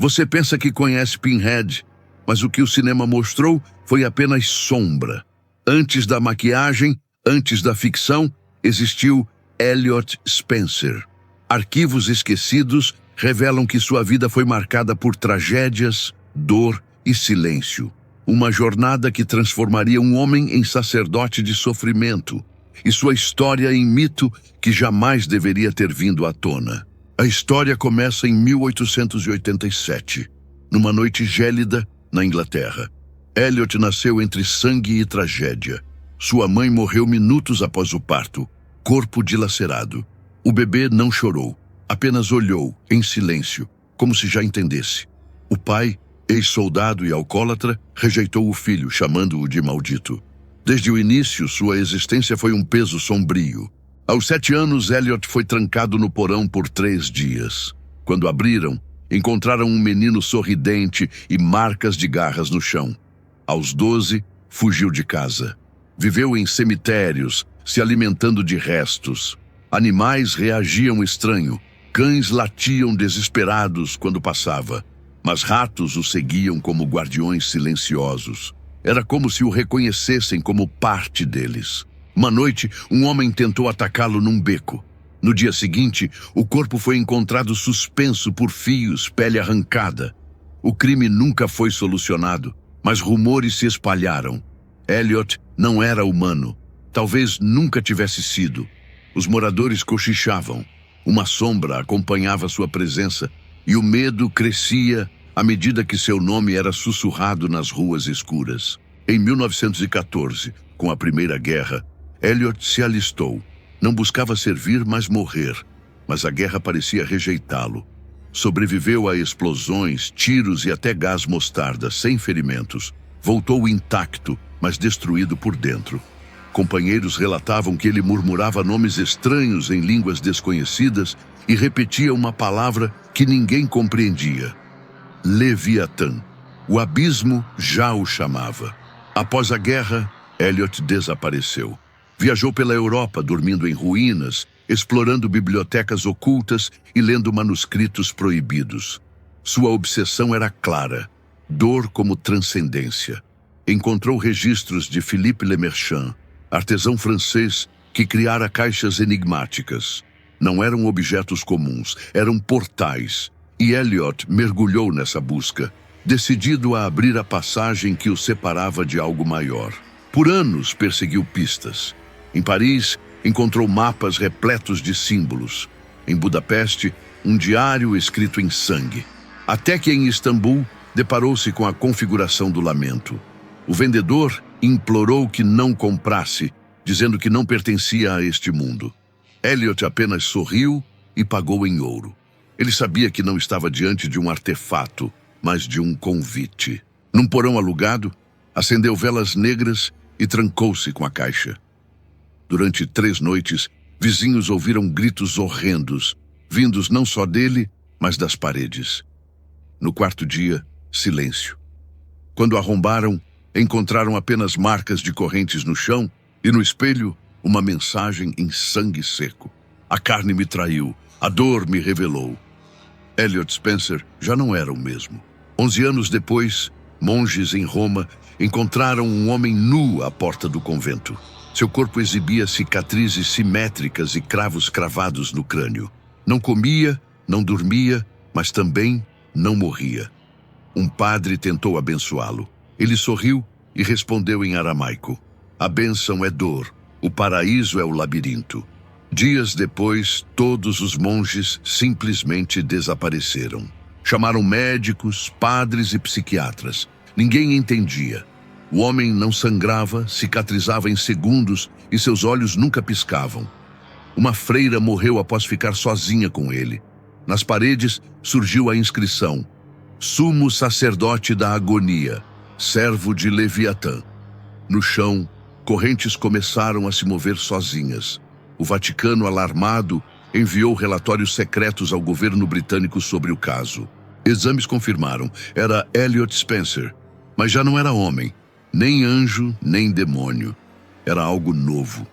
Você pensa que conhece Pinhead, mas o que o cinema mostrou foi apenas sombra. Antes da maquiagem, antes da ficção, existiu Elliot Spencer. Arquivos esquecidos revelam que sua vida foi marcada por tragédias, dor e silêncio. Uma jornada que transformaria um homem em sacerdote de sofrimento, e sua história em mito que jamais deveria ter vindo à tona. A história começa em 1887, numa noite gélida na Inglaterra. Elliot nasceu entre sangue e tragédia. Sua mãe morreu minutos após o parto, corpo dilacerado. O bebê não chorou, apenas olhou, em silêncio, como se já entendesse. O pai, ex-soldado e alcoólatra, rejeitou o filho, chamando-o de maldito. Desde o início, sua existência foi um peso sombrio. Aos 7 anos, Elliot foi trancado no porão por 3 dias. Quando abriram, encontraram um menino sorridente e marcas de garras no chão. Aos 12, fugiu de casa. Viveu em cemitérios, se alimentando de restos. Animais reagiam estranho. Cães latiam desesperados quando passava. Mas ratos o seguiam como guardiões silenciosos. Era como se o reconhecessem como parte deles. Uma noite, um homem tentou atacá-lo num beco. No dia seguinte, o corpo foi encontrado suspenso por fios, pele arrancada. O crime nunca foi solucionado, mas rumores se espalharam. Elliot não era humano. Talvez nunca tivesse sido. Os moradores cochichavam. Uma sombra acompanhava sua presença e o medo crescia à medida que seu nome era sussurrado nas ruas escuras. Em 1914, com a Primeira Guerra, Elliot se alistou. Não buscava servir, mas morrer. Mas a guerra parecia rejeitá-lo. Sobreviveu a explosões, tiros e até gás mostarda, sem ferimentos. Voltou intacto, mas destruído por dentro. Companheiros relatavam que ele murmurava nomes estranhos em línguas desconhecidas e repetia uma palavra que ninguém compreendia. Leviatã. O abismo já o chamava. Após a guerra, Elliot desapareceu. Viajou pela Europa, dormindo em ruínas, explorando bibliotecas ocultas e lendo manuscritos proibidos. Sua obsessão era clara: dor como transcendência. Encontrou registros de Philippe Lemerchant, artesão francês que criara caixas enigmáticas. Não eram objetos comuns, eram portais. E Elliot mergulhou nessa busca, decidido a abrir a passagem que o separava de algo maior. Por anos perseguiu pistas. Em Paris, encontrou mapas repletos de símbolos. Em Budapeste, um diário escrito em sangue. Até que em Istambul, deparou-se com a configuração do lamento. O vendedor implorou que não comprasse, dizendo que não pertencia a este mundo. Elliot apenas sorriu e pagou em ouro. Ele sabia que não estava diante de um artefato, mas de um convite. Num porão alugado, acendeu velas negras e trancou-se com a caixa. Durante 3 noites, vizinhos ouviram gritos horrendos, vindos não só dele, mas das paredes. No 4º dia, silêncio. Quando arrombaram, encontraram apenas marcas de correntes no chão e no espelho, uma mensagem em sangue seco. A carne me traiu, a dor me revelou. Elliot Spencer já não era o mesmo. 11 anos depois, monges em Roma encontraram um homem nu à porta do convento. Seu corpo exibia cicatrizes simétricas e cravos cravados no crânio. Não comia, não dormia, mas também não morria. Um padre tentou abençoá-lo. Ele sorriu e respondeu em aramaico: a bênção é dor, o paraíso é o labirinto. Dias depois, todos os monges simplesmente desapareceram. Chamaram médicos, padres e psiquiatras. Ninguém entendia. O homem não sangrava, cicatrizava em segundos e seus olhos nunca piscavam. Uma freira morreu após ficar sozinha com ele. Nas paredes surgiu a inscrição: Sumo sacerdote da agonia, servo de Leviatã. No chão, correntes começaram a se mover sozinhas. O Vaticano, alarmado, enviou relatórios secretos ao governo britânico sobre o caso. Exames confirmaram: era Elliot Spencer, mas já não era homem. Nem anjo, nem demônio. Era algo novo.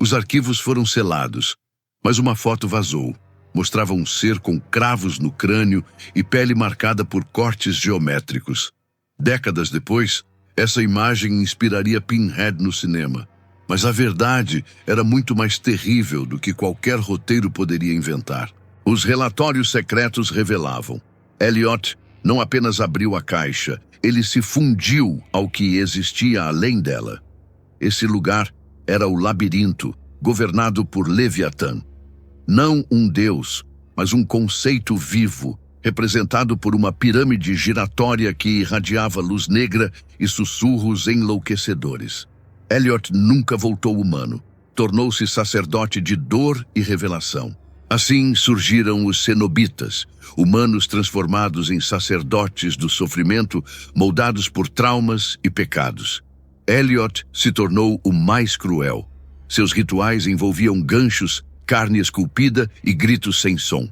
Os arquivos foram selados, mas uma foto vazou. Mostrava um ser com cravos no crânio e pele marcada por cortes geométricos. Décadas depois, essa imagem inspiraria Pinhead no cinema. Mas a verdade era muito mais terrível do que qualquer roteiro poderia inventar. Os relatórios secretos revelavam: Elliot não apenas abriu a caixa, ele se fundiu ao que existia além dela. Esse lugar era o labirinto, governado por Leviatã. Não um deus, mas um conceito vivo, representado por uma pirâmide giratória que irradiava luz negra e sussurros enlouquecedores. Elliot nunca voltou humano. Tornou-se sacerdote de dor e revelação. Assim surgiram os cenobitas, humanos transformados em sacerdotes do sofrimento, moldados por traumas e pecados. Elliot se tornou o mais cruel. Seus rituais envolviam ganchos, carne esculpida e gritos sem som.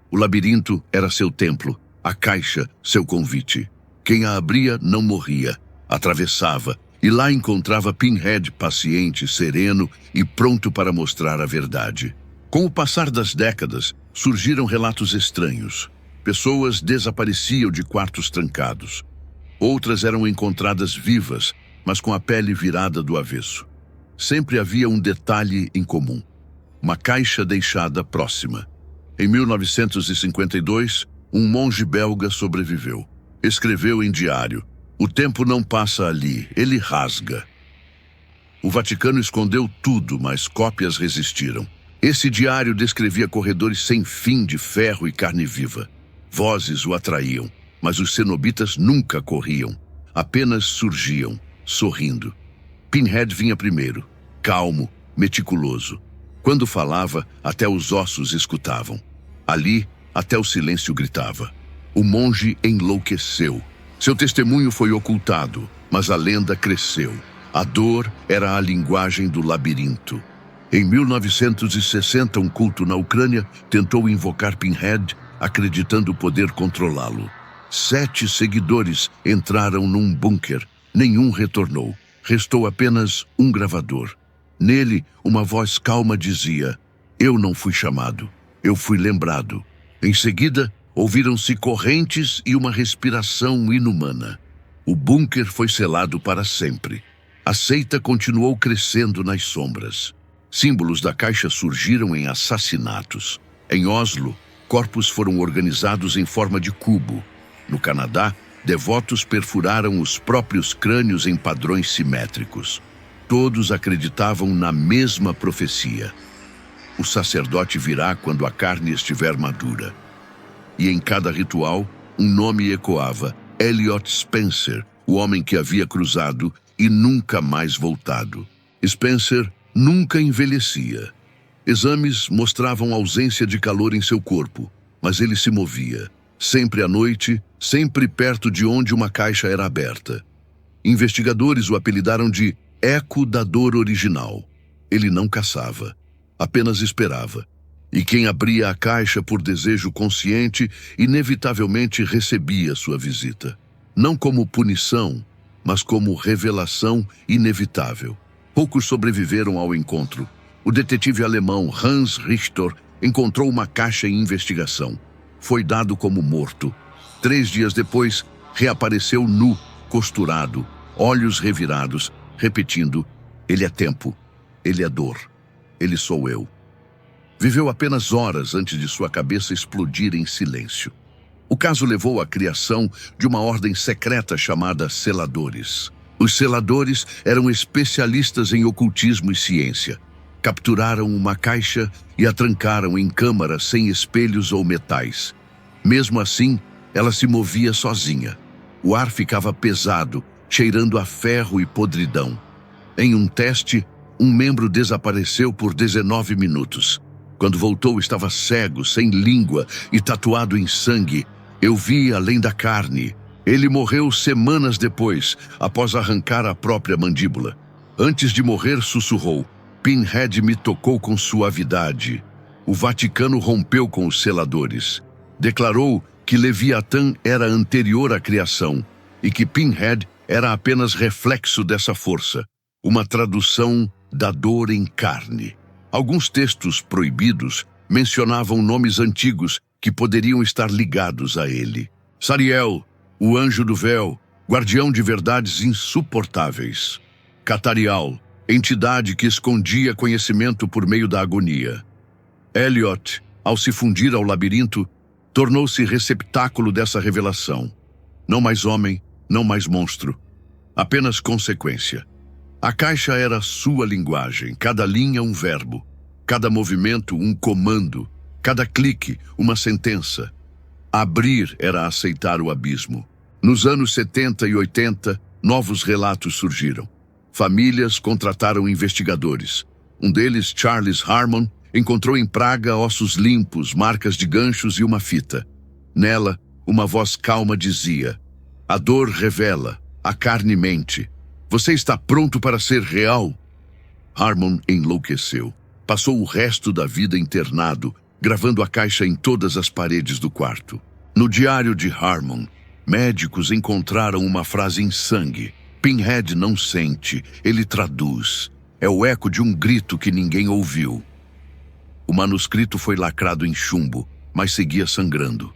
O labirinto era seu templo, a caixa seu convite. Quem a abria não morria, atravessava, e lá encontrava Pinhead paciente, sereno e pronto para mostrar a verdade. Com o passar das décadas, surgiram relatos estranhos. Pessoas desapareciam de quartos trancados. Outras eram encontradas vivas, mas com a pele virada do avesso. Sempre havia um detalhe em comum: uma caixa deixada próxima. Em 1952, um monge belga sobreviveu. Escreveu em diário: "O tempo não passa ali, ele rasga." O Vaticano escondeu tudo, mas cópias resistiram. Esse diário descrevia corredores sem fim de ferro e carne viva. Vozes o atraíam, mas os cenobitas nunca corriam. Apenas surgiam, sorrindo. Pinhead vinha primeiro, calmo, meticuloso. Quando falava, até os ossos escutavam. Ali, até o silêncio gritava. O monge enlouqueceu. Seu testemunho foi ocultado, mas a lenda cresceu. A dor era a linguagem do labirinto. Em 1960, um culto na Ucrânia tentou invocar Pinhead, acreditando poder controlá-lo. 7 seguidores entraram num bunker. Nenhum retornou. Restou apenas um gravador. Nele, uma voz calma dizia: "Eu não fui chamado, eu fui lembrado." Em seguida, ouviram-se correntes e uma respiração inumana. O bunker foi selado para sempre. A seita continuou crescendo nas sombras. Símbolos da caixa surgiram em assassinatos. Em Oslo, corpos foram organizados em forma de cubo. No Canadá, devotos perfuraram os próprios crânios em padrões simétricos. Todos acreditavam na mesma profecia: o sacerdote virá quando a carne estiver madura. E em cada ritual, um nome ecoava: Elliot Spencer, o homem que havia cruzado e nunca mais voltado. Spencer nunca envelhecia. Exames mostravam ausência de calor em seu corpo, mas ele se movia, sempre à noite, sempre perto de onde uma caixa era aberta. Investigadores o apelidaram de Eco da Dor Original. Ele não caçava, apenas esperava. E quem abria a caixa por desejo consciente, inevitavelmente recebia sua visita. Não como punição, mas como revelação inevitável. Poucos sobreviveram ao encontro. O detetive alemão Hans Richter encontrou uma caixa em investigação. Foi dado como morto. 3 dias depois, reapareceu nu, costurado, olhos revirados, repetindo: "Ele é tempo, ele é dor, ele sou eu." Viveu apenas horas antes de sua cabeça explodir em silêncio. O caso levou à criação de uma ordem secreta chamada Seladores. Os seladores eram especialistas em ocultismo e ciência. Capturaram uma caixa e a trancaram em câmara sem espelhos ou metais. Mesmo assim, ela se movia sozinha. O ar ficava pesado, cheirando a ferro e podridão. Em um teste, um membro desapareceu por 19 minutos. Quando voltou, estava cego, sem língua e tatuado em sangue. Eu vi além da carne. Ele morreu semanas depois, após arrancar a própria mandíbula. Antes de morrer, sussurrou: "Pinhead me tocou com suavidade." O Vaticano rompeu com os seladores. Declarou que Leviatã era anterior à criação e que Pinhead era apenas reflexo dessa força, uma tradução da dor em carne. Alguns textos proibidos mencionavam nomes antigos que poderiam estar ligados a ele. Sariel, o anjo do véu, guardião de verdades insuportáveis. Catarial, entidade que escondia conhecimento por meio da agonia. Elliot, ao se fundir ao labirinto, tornou-se receptáculo dessa revelação. Não mais homem, não mais monstro. Apenas consequência. A caixa era sua linguagem, cada linha um verbo, cada movimento um comando, cada clique uma sentença. Abrir era aceitar o abismo. Nos anos 70 e 80, novos relatos surgiram. Famílias contrataram investigadores. Um deles, Charles Harmon, encontrou em Praga ossos limpos, marcas de ganchos e uma fita. Nela, uma voz calma dizia: "A dor revela, a carne mente. Você está pronto para ser real?" Harmon enlouqueceu. Passou o resto da vida internado, gravando a caixa em todas as paredes do quarto. No diário de Harmon, médicos encontraram uma frase em sangue. Pinhead não sente, ele traduz. É o eco de um grito que ninguém ouviu. O manuscrito foi lacrado em chumbo, mas seguia sangrando.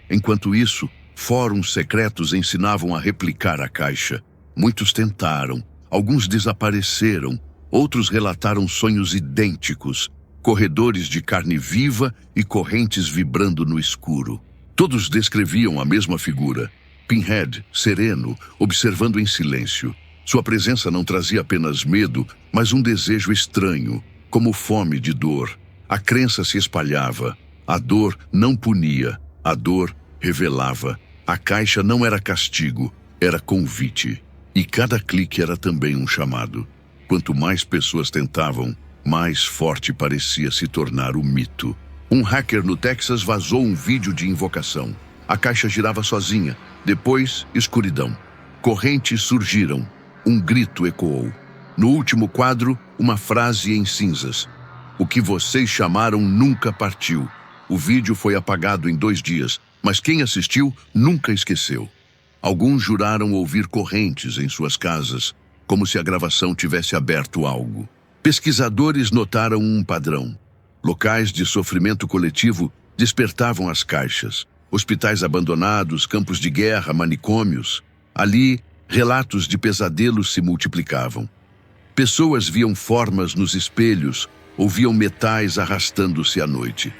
Enquanto isso, fóruns secretos ensinavam a replicar a caixa. Muitos tentaram, alguns desapareceram, outros relataram sonhos idênticos, corredores de carne viva e correntes vibrando no escuro. Todos descreviam a mesma figura. Pinhead, sereno, observando em silêncio. Sua presença não trazia apenas medo, mas um desejo estranho, como fome de dor. A crença se espalhava. A dor não punia, a dor revelava. A caixa não era castigo, era convite. E cada clique era também um chamado. Quanto mais pessoas tentavam, mais forte parecia se tornar o mito. Um hacker no Texas vazou um vídeo de invocação. A caixa girava sozinha. Depois, escuridão. Correntes surgiram. Um grito ecoou. No último quadro, uma frase em cinzas: "O que vocês chamaram nunca partiu." O vídeo foi apagado em 2 dias, mas quem assistiu nunca esqueceu. Alguns juraram ouvir correntes em suas casas, como se a gravação tivesse aberto algo. Pesquisadores notaram um padrão. Locais de sofrimento coletivo despertavam as caixas. Hospitais abandonados, campos de guerra, manicômios. Ali, relatos de pesadelos se multiplicavam. Pessoas viam formas nos espelhos, ouviam metais arrastando-se à noite.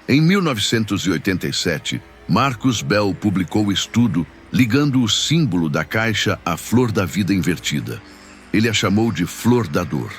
Em 1987, Marcus Bell publicou o estudo ligando o símbolo da caixa à flor da vida invertida. Ele a chamou de Flor da Dor.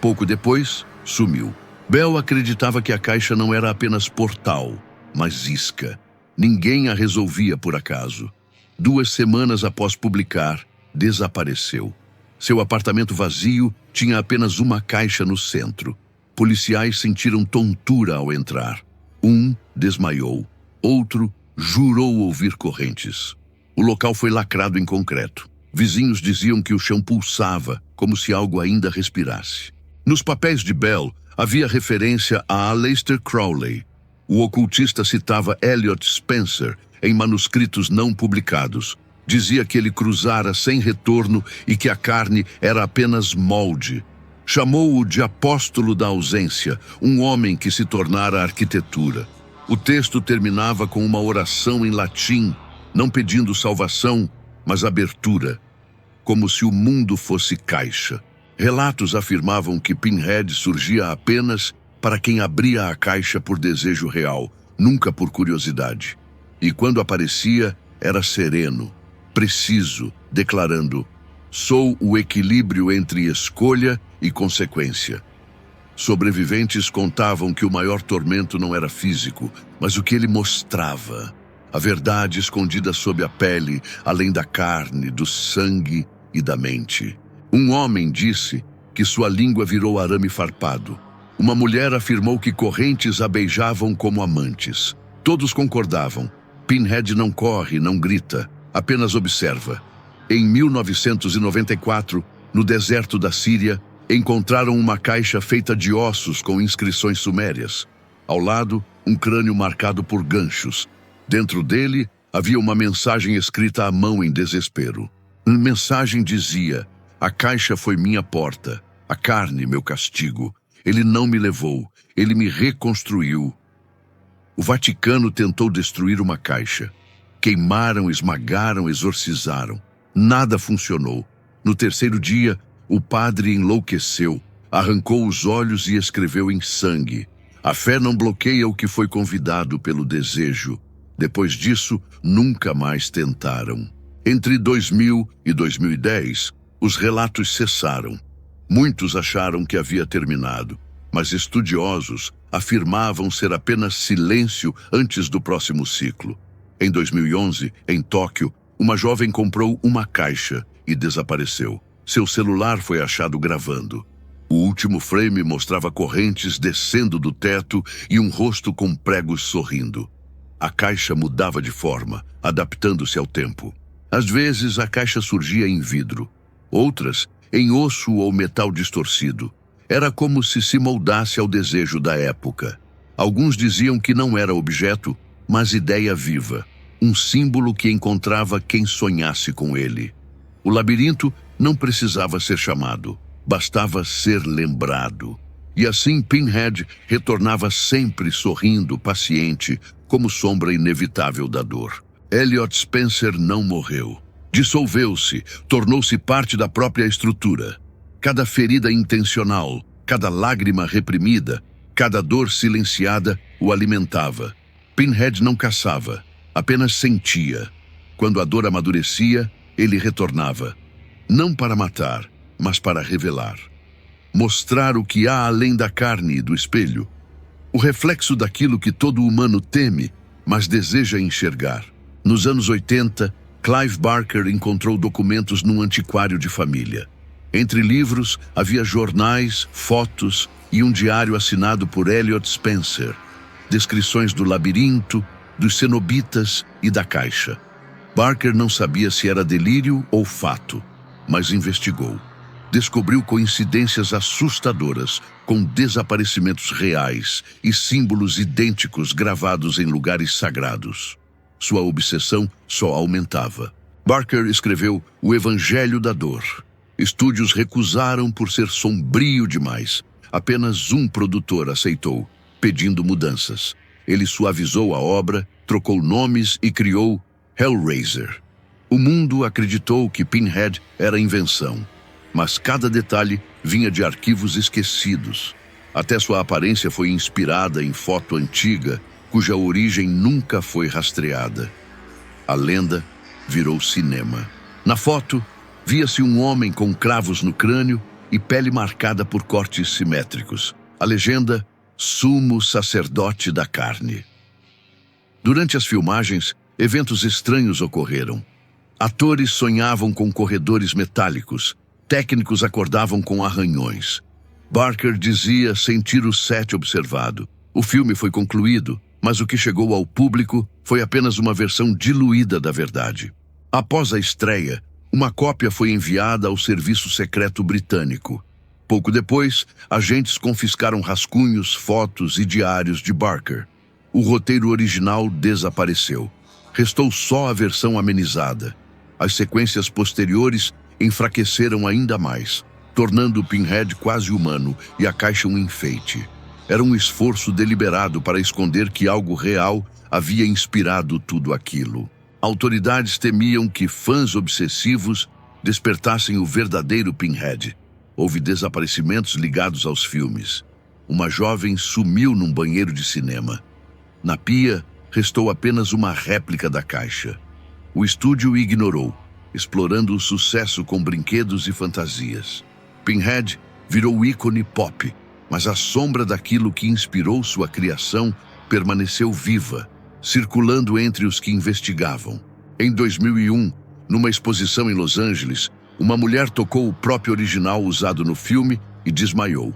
Pouco depois, sumiu. Bell acreditava que a caixa não era apenas portal, mas isca. Ninguém a resolvia por acaso. 2 semanas após publicar, desapareceu. Seu apartamento vazio tinha apenas uma caixa no centro. Policiais sentiram tontura ao entrar. Um desmaiou, outro jurou ouvir correntes. O local foi lacrado em concreto. Vizinhos diziam que o chão pulsava, como se algo ainda respirasse. Nos papéis de Bell, havia referência a Aleister Crowley. O ocultista citava Elliot Spencer em manuscritos não publicados. Dizia que ele cruzara sem retorno e que a carne era apenas molde. Chamou-o de apóstolo da ausência, um homem que se tornara arquitetura. O texto terminava com uma oração em latim, não pedindo salvação, mas abertura, como se o mundo fosse caixa. Relatos afirmavam que Pinhead surgia apenas para quem abria a caixa por desejo real, nunca por curiosidade. E quando aparecia, era sereno, preciso, declarando: "Sou o equilíbrio entre escolha e consequência." Sobreviventes contavam que o maior tormento não era físico, mas o que ele mostrava. A verdade escondida sob a pele, além da carne, do sangue e da mente. Um homem disse que sua língua virou arame farpado. Uma mulher afirmou que correntes a beijavam como amantes. Todos concordavam. Pinhead não corre, não grita, apenas observa. Em 1994, no deserto da Síria, encontraram uma caixa feita de ossos com inscrições sumérias. Ao lado, um crânio marcado por ganchos. Dentro dele, havia uma mensagem escrita à mão em desespero. A mensagem dizia: "A caixa foi minha porta, a carne meu castigo. Ele não me levou, ele me reconstruiu. O Vaticano tentou destruir uma caixa. Queimaram, esmagaram, exorcizaram. Nada funcionou. No terceiro dia, o padre enlouqueceu, arrancou os olhos e escreveu em sangue. A fé não bloqueia o que foi convidado pelo desejo. Depois disso, nunca mais tentaram. Entre 2000 e 2010, os relatos cessaram. Muitos acharam que havia terminado, mas estudiosos afirmavam ser apenas silêncio antes do próximo ciclo. Em 2011, em Tóquio, uma jovem comprou uma caixa e desapareceu. Seu celular foi achado gravando. O último frame mostrava correntes descendo do teto e um rosto com pregos sorrindo. A caixa mudava de forma, adaptando-se ao tempo. Às vezes, a caixa surgia em vidro. Outras, em osso ou metal distorcido. Era como se moldasse ao desejo da época. Alguns diziam que não era objeto, mas ideia viva. Um símbolo que encontrava quem sonhasse com ele. O labirinto não precisava ser chamado, bastava ser lembrado. E assim Pinhead retornava sempre sorrindo, paciente, como sombra inevitável da dor. Elliot Spencer não morreu. Dissolveu-se, tornou-se parte da própria estrutura. Cada ferida intencional, cada lágrima reprimida, cada dor silenciada o alimentava. Pinhead não caçava, apenas sentia. Quando a dor amadurecia, ele retornava. Não para matar, mas para revelar. Mostrar o que há além da carne e do espelho. O reflexo daquilo que todo humano teme, mas deseja enxergar. Nos anos 80, Clive Barker encontrou documentos num antiquário de família. Entre livros, havia jornais, fotos e um diário assinado por Elliot Spencer. Descrições do labirinto, dos cenobitas e da caixa. Barker não sabia se era delírio ou fato, mas investigou. Descobriu coincidências assustadoras, com desaparecimentos reais e símbolos idênticos gravados em lugares sagrados. Sua obsessão só aumentava. Barker escreveu O Evangelho da Dor. Estúdios recusaram por ser sombrio demais. Apenas um produtor aceitou, pedindo mudanças. Ele suavizou a obra, trocou nomes e criou Hellraiser. O mundo acreditou que Pinhead era invenção, mas cada detalhe vinha de arquivos esquecidos. Até sua aparência foi inspirada em foto antiga, cuja origem nunca foi rastreada. A lenda virou cinema. Na foto, via-se um homem com cravos no crânio e pele marcada por cortes simétricos. A legenda, Sumo Sacerdote da Carne. Durante as filmagens, eventos estranhos ocorreram. Atores sonhavam com corredores metálicos, técnicos acordavam com arranhões. Barker dizia sentir o set observado. O filme foi concluído, mas o que chegou ao público foi apenas uma versão diluída da verdade. Após a estreia, uma cópia foi enviada ao Serviço Secreto Britânico. Pouco depois, agentes confiscaram rascunhos, fotos e diários de Barker. O roteiro original desapareceu. Restou só a versão amenizada. As sequências posteriores enfraqueceram ainda mais, tornando o Pinhead quase humano e a caixa um enfeite. Era um esforço deliberado para esconder que algo real havia inspirado tudo aquilo. Autoridades temiam que fãs obsessivos despertassem o verdadeiro Pinhead. Houve desaparecimentos ligados aos filmes. Uma jovem sumiu num banheiro de cinema. Na pia, restou apenas uma réplica da caixa. O estúdio ignorou, explorando o sucesso com brinquedos e fantasias. Pinhead virou ícone pop, mas a sombra daquilo que inspirou sua criação permaneceu viva, circulando entre os que investigavam. Em 2001, numa exposição em Los Angeles, uma mulher tocou o próprio original usado no filme e desmaiou.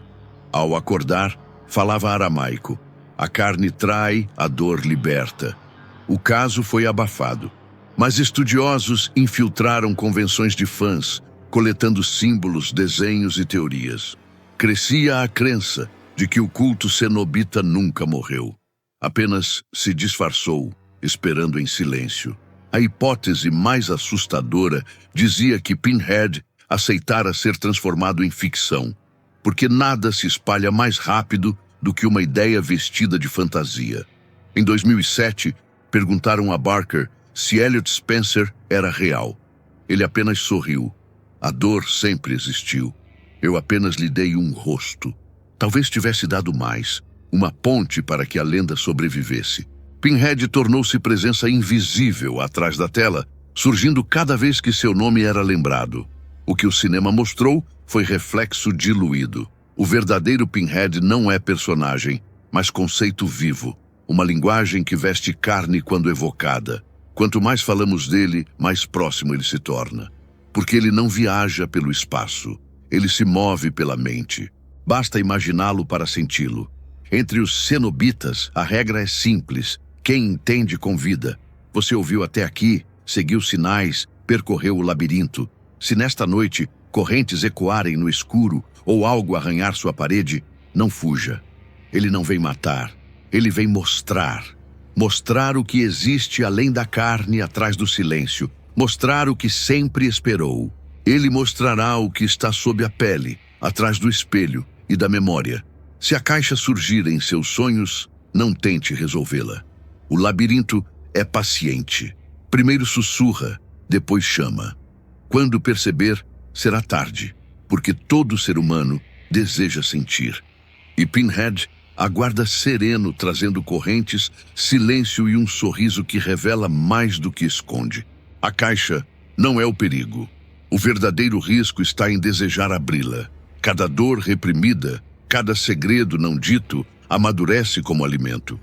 Ao acordar, falava aramaico. A carne trai, a dor liberta. O caso foi abafado, mas estudiosos infiltraram convenções de fãs, coletando símbolos, desenhos e teorias. Crescia a crença de que o culto cenobita nunca morreu. Apenas se disfarçou, esperando em silêncio. A hipótese mais assustadora dizia que Pinhead aceitara ser transformado em ficção, porque nada se espalha mais rápido do que uma ideia vestida de fantasia. Em 2007, perguntaram a Barker se Elliot Spencer era real. Ele apenas sorriu. A dor sempre existiu. Eu apenas lhe dei um rosto. Talvez tivesse dado mais, uma ponte para que a lenda sobrevivesse. Pinhead tornou-se presença invisível atrás da tela, surgindo cada vez que seu nome era lembrado. O que o cinema mostrou foi reflexo diluído. O verdadeiro Pinhead não é personagem, mas conceito vivo. Uma linguagem que veste carne quando evocada. Quanto mais falamos dele, mais próximo ele se torna. Porque ele não viaja pelo espaço. Ele se move pela mente. Basta imaginá-lo para senti-lo. Entre os cenobitas, a regra é simples. Quem entende convida. Você ouviu até aqui, seguiu sinais, percorreu o labirinto. Se nesta noite correntes ecoarem no escuro ou algo arranhar sua parede, não fuja. Ele não vem matar. Ele vem mostrar. Mostrar o que existe além da carne atrás do silêncio. Mostrar o que sempre esperou. Ele mostrará o que está sob a pele, atrás do espelho e da memória. Se a caixa surgir em seus sonhos, não tente resolvê-la. O labirinto é paciente. Primeiro sussurra, depois chama. Quando perceber, será tarde, porque todo ser humano deseja sentir. E Pinhead aguarda sereno, trazendo correntes, silêncio e um sorriso que revela mais do que esconde. A caixa não é o perigo. O verdadeiro risco está em desejar abri-la. Cada dor reprimida, cada segredo não dito, amadurece como alimento.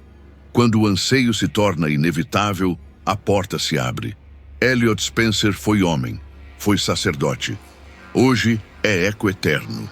Quando o anseio se torna inevitável, a porta se abre. Elliot Spencer foi homem, foi sacerdote. Hoje é eco eterno.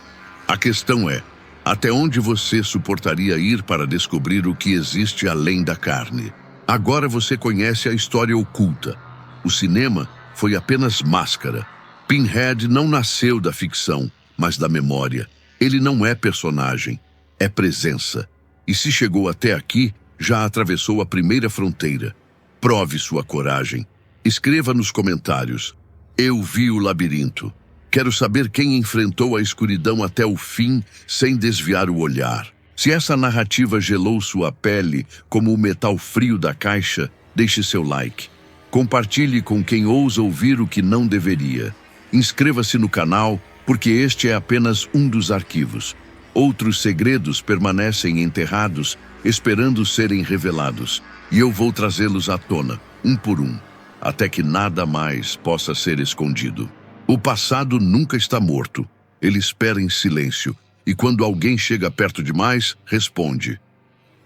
A questão é, até onde você suportaria ir para descobrir o que existe além da carne? Agora você conhece a história oculta. O cinema foi apenas máscara. Pinhead não nasceu da ficção, mas da memória. Ele não é personagem, é presença. E se chegou até aqui, já atravessou a primeira fronteira. Prove sua coragem. Escreva nos comentários. Eu vi o labirinto. Quero saber quem enfrentou a escuridão até o fim, sem desviar o olhar. Se essa narrativa gelou sua pele, como o metal frio da caixa, deixe seu like. Compartilhe com quem ousa ouvir o que não deveria. Inscreva-se no canal, porque este é apenas um dos arquivos. Outros segredos permanecem enterrados, esperando serem revelados. E eu vou trazê-los à tona, um por um, até que nada mais possa ser escondido. O passado nunca está morto. Ele espera em silêncio. E quando alguém chega perto demais, responde.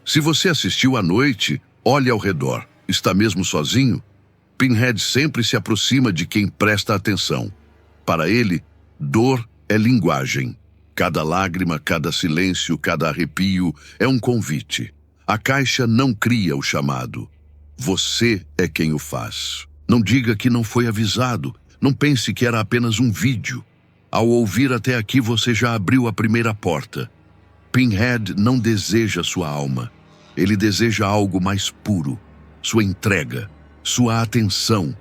Se você assistiu à noite, olhe ao redor. Está mesmo sozinho? Pinhead sempre se aproxima de quem presta atenção. Para ele, dor é linguagem. Cada lágrima, cada silêncio, cada arrepio é um convite. A caixa não cria o chamado. Você é quem o faz. Não diga que não foi avisado. Não pense que era apenas um vídeo. Ao ouvir até aqui, você já abriu a primeira porta. Pinhead não deseja sua alma. Ele deseja algo mais puro. Sua entrega, sua atenção.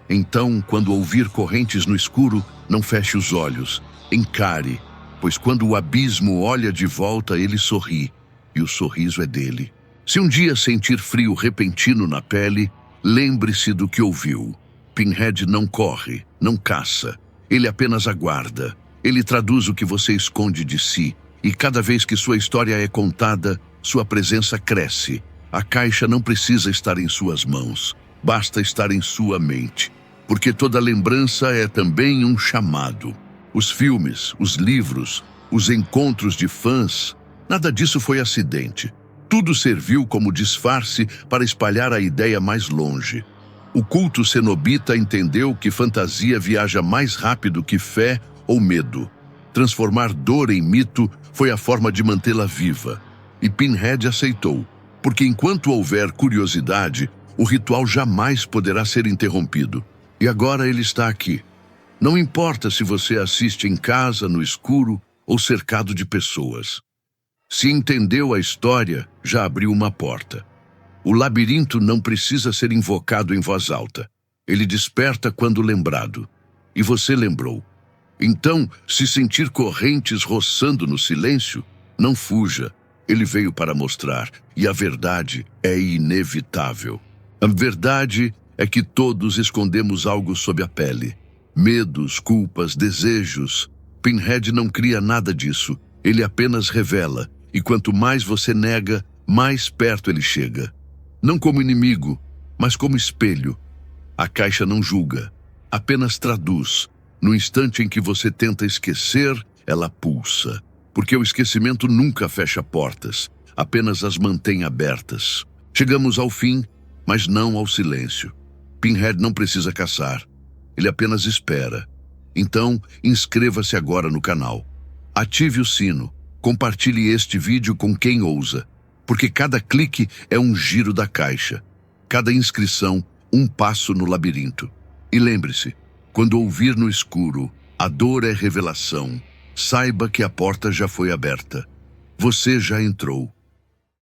Então, quando ouvir correntes no escuro, não feche os olhos. Encare, pois quando o abismo olha de volta, ele sorri. E o sorriso é dele. Se um dia sentir frio repentino na pele, lembre-se do que ouviu. Pinhead não corre, não caça. Ele apenas aguarda. Ele traduz o que você esconde de si. E cada vez que sua história é contada, sua presença cresce. A caixa não precisa estar em suas mãos. Basta estar em sua mente. Porque toda lembrança é também um chamado. Os filmes, os livros, os encontros de fãs, nada disso foi acidente. Tudo serviu como disfarce para espalhar a ideia mais longe. O culto cenobita entendeu que fantasia viaja mais rápido que fé ou medo. Transformar dor em mito foi a forma de mantê-la viva. E Pinhead aceitou, porque enquanto houver curiosidade, o ritual jamais poderá ser interrompido. E agora ele está aqui. Não importa se você assiste em casa, no escuro ou cercado de pessoas. Se entendeu a história, já abriu uma porta. O labirinto não precisa ser invocado em voz alta. Ele desperta quando lembrado. E você lembrou. Então, se sentir correntes roçando no silêncio, não fuja. Ele veio para mostrar, e a verdade é inevitável. A verdade é que todos escondemos algo sob a pele. Medos, culpas, desejos. Pinhead não cria nada disso. Ele apenas revela, e quanto mais você nega, mais perto ele chega. Não como inimigo, mas como espelho. A caixa não julga, apenas traduz. No instante em que você tenta esquecer, ela pulsa. Porque o esquecimento nunca fecha portas, apenas as mantém abertas. Chegamos ao fim, mas não ao silêncio. Pinhead não precisa caçar, ele apenas espera. Então, inscreva-se agora no canal. Ative o sino, compartilhe este vídeo com quem ousa, porque cada clique é um giro da caixa, cada inscrição um passo no labirinto. E lembre-se, quando ouvir no escuro, a dor é revelação, saiba que a porta já foi aberta. Você já entrou.